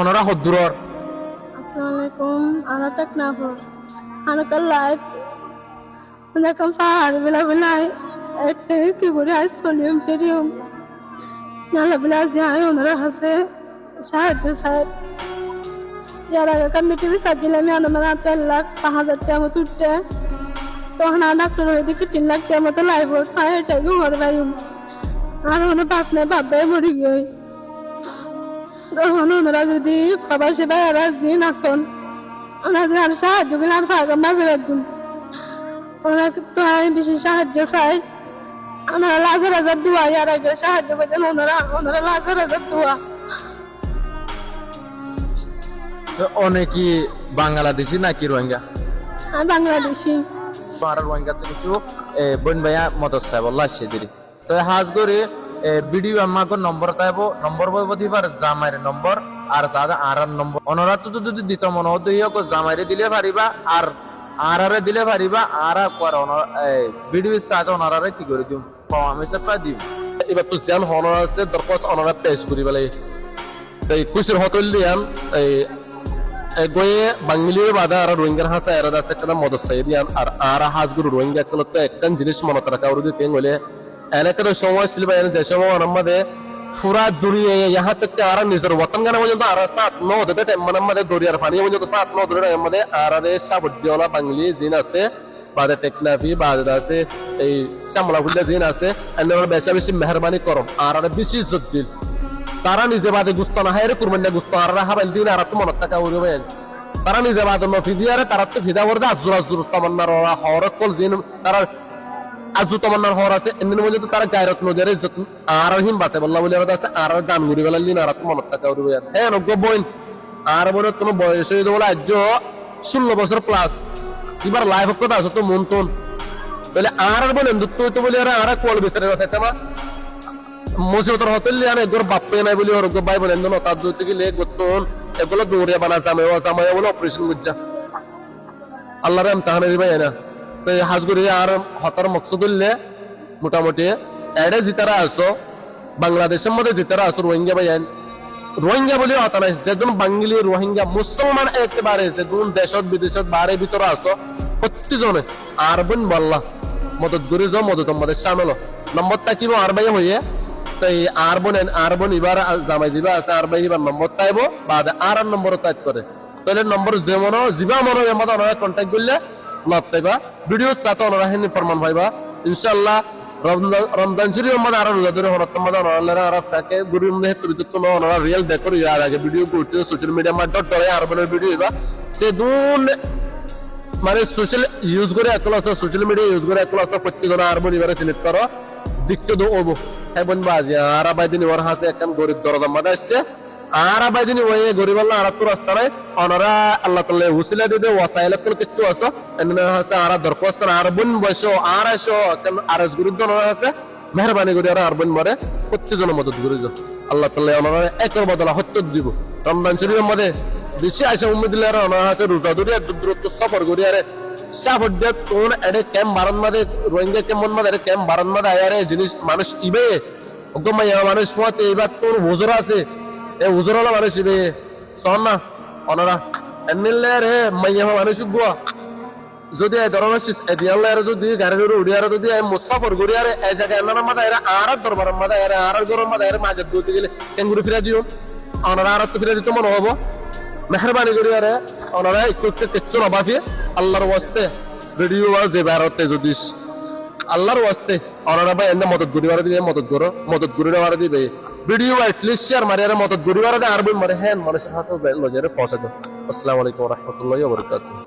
অনরা হদ্দুরর আসসালামু আলাইকুম ana taknafur ana kallat ana kan fahar bilai ete ki buri asolium terium nala bilai jai onara hase সাহায্য sir যার আগে committee বিসাজিলে আমি আনন্দ 3 লাখ 5000 টাকা মতো উঠছে তখন ডাক্তার ওইদিকে 3 লাখ টাকা মতো লাইব তাই এটাকে ঘর বাইম আর ওনা পাপনে বাবাই মরি গই তখন ওনারা যদি বাবা সেবা আর দিন আসন ওনাদের আর সাহায্য করলে আর ফাঁকা মাঝে রাখুন ওনারা তো আমি বেশি সাহায্য চাই ওনারা লাখের হাজার দোয়া আর আগে সাহায্য করতেন ওনারা লাখের হাজার দোয়া অনেকই বাংলাদেশি নাকি রোহিঙ্গা আমি বাংলাদেশি আর রোহিঙ্গা থেকে কিছু বোন ভাইয়া মদত চাইব লাসে দিদি তো হাজ করে ভিডিও আমাকে নম্বর চাইব নম্বর বলবো দিবার জামাইয়ের নম্বর আর দাদা আর নম্বর অনরা তো যদি দিত মনে হতো ইয়োকে জামাইরে দিলে পারিবা আর আরে দিলে পারিবা আর কর ভিডিও সাথে অনরারে কি করে দিম আমি সেটা দিম এবার তো জান অনরা আছে দরকার অনরা পেশ করি বলে তাই খুশির হতল দিয়ান গয়ে বাঙালির বাদা আর রোহিঙ্গার হাসা এরা আছে একটা মদত চাই দিয়ান আর হাজগুরু রোহিঙ্গা তো একটা জিনিস মনে রাখা ওর যদি হলে এলাকার সময় ছিল বা যে সময় আমাদের পুরা দুনিয়া यहाँ तक के आरा निजर वतन गाना वजन तो आरा 7-9 होते थे मन আমাদের দরিয়ার পানি वजन तो 7-9 দরিয়ার আমাদের আরারে সাবডিওলা বাঙালি জিন আছে বাদে টেকনাফি বাদে আছে এই সামলাগুলা জিন আছে এন্ডর বেশি বেশি মেহেরবানি করম আরারে বেশি ইজ্জত দিল তারা নিজে বাদে গুস্ত না হায়রে কুরবানি গুস্ত আরা হাবাল দিন আর তো মনত টাকা উড়বে তারা নিজে বাদে নফি দিয়ারে তারা তো ফিদা করদে আজুর আজুর তামান্নার ওরা হরত কল জিন তারা আজু তমান্নার হর আছে এমনি মধ্যে তো তারা গায়রত নজরে ইজ্জত আর হিম বাসে বল্লা বলে আছে আর গান গুড়ি গেল লিন আর তো মনত টাকা উড়বে হ্যাঁ নগ্য বইন আর বলে কোনো বয়স হয়ে বলে আজ 16 বছর প্লাস এবার লাইফ কথা আছে তো মন তোন বলে আর বলেন তুই তো বলে আর কল বিচারে আছে তেমা মুসিবতর হোটেল লিয়ান একবার বাপ্পে নাই বলি ওর ভাই বলেন না তার দুই গেলে গতন এগুলো দৌড়ে বানা জামাই বলে অপারেশন করছা আল্লাহর ইমতিহান দিবে না তো হাজগুড়ি আর হতার মকসুদ হইলে মোটামুটি এডে জিতারা আসো বাংলাদেশের মধ্যে জিতারা আসো রোহিঙ্গা ভাই রোহিঙ্গা বলে হতা নাই যেজন বাঙালি রোহিঙ্গা মুসলমান একেবারে যেজন দেশত বিদেশত বাড়ির ভিতরে আসো প্রত্যেকজনে আর বোন বললা মদত করে যাও মদত আমাদের সামিল নম্বরটা কি আর ভাই হইয়ে তাই আর বোন এবার জামাই দিবা আছে আর ভাই এবার নম্বর চাইব বাদে আর নম্বর টাইপ করে তাহলে নম্বর যেমন জিবা মনে হয় আমাদের ওনারা কন্ট্যাক্ট করলে লাভ পাইবা ভিডিও সাথে ওনারা হেন ফরমান পাইবা ইনশাআল্লাহ রমজান শরীফ আমাদের আর রোজা ধরে হরত আমাদের ওনারা আর ফেকে গুরুর মধ্যে তুলিত না ওনারা রিয়েল দেখো ইয়ার আগে ভিডিও করতে সোশ্যাল মিডিয়া মা ডট করে আর বোনের ভিডিও এবা সে দুন মানে সোশ্যাল ইউজ করে একলা আছে সোশ্যাল মিডিয়া ইউজ করে একলা আছে প্রত্যেকজন আর বোন এবারে সিলেক্ট করো দিকতে দো ওবো হ্যাঁ বোন বাজি আর বাইদিন ওর হাসে একখান গরিব দরদার মাঝে আসছে আর বাইদিন ওই গরিব আল্লাহ আর তো রাস্তা নাই ওনারা আল্লাহ তাআলা হুসিলা দিতে ওয়াসাইল কোন কিছু আছে এমনি হাসে আর দরখাস্ত আর বোন বয়স আর আসো আর গরিব ওনারা আছে মেহেরবানি করে আর বোন মরে প্রত্যেকজনের মদত করে যাও আল্লাহ তাআলা ওনারা একের বদলা হত্যা দিব রমজান শরীফের মধ্যে বেশি আসে উম্মত দিলে আর ওনারা আছে রোজা ধরে দূরত্ব সফর করি আরে সাবডে তোন এডে ক্যাম্প বারান মাদে রোহিঙ্গা কেমন মাদে ক্যাম্প বারান মাদে আয়ারে জিনিস মানুষ ইবে ওগমাইয়া মানুষ মতে এবার তোর হুজুর আছে এ হুজুরলা মানুষ ইবে সন্না ওনারা এমনিলে রে মাইয়া মানুষ গুয়া যদি এই ধরনের এদিয়াল্লা এর যদি গাড়ির উড়িয়ারে যদি মুসাফর গড়িয়ারে এই জায়গা এনার মাদে এরা আর দরবার মাদে এরা আর গরম মাদে এর মাঝে দুই গেলে কেঙ্গুরু ফিরা দিও ওনারা আর তো ফিরা দিতে মনে হবো মেহরবানি করিয়ারে ওনারা একটু কিচ্ছু নবাফি আল্লাহর ওয়াস্তে ভিডিও যে ভারতে যদি আল্লাহর ওয়াস্তে ওনারা ভাই এনে মদত করিবার দিবে মদত করিবার দিবে ভিডিও এটলিস্ট শেয়ার মারিয়ারে মদত করিবার দে আর বই মারে হ্যাঁ মানুষের হাতে লজারে পৌঁছে দাও আসসালামু আলাইকুম ওয়া রাহমাতুল্লাহি ওয়া বারাকাতুহু।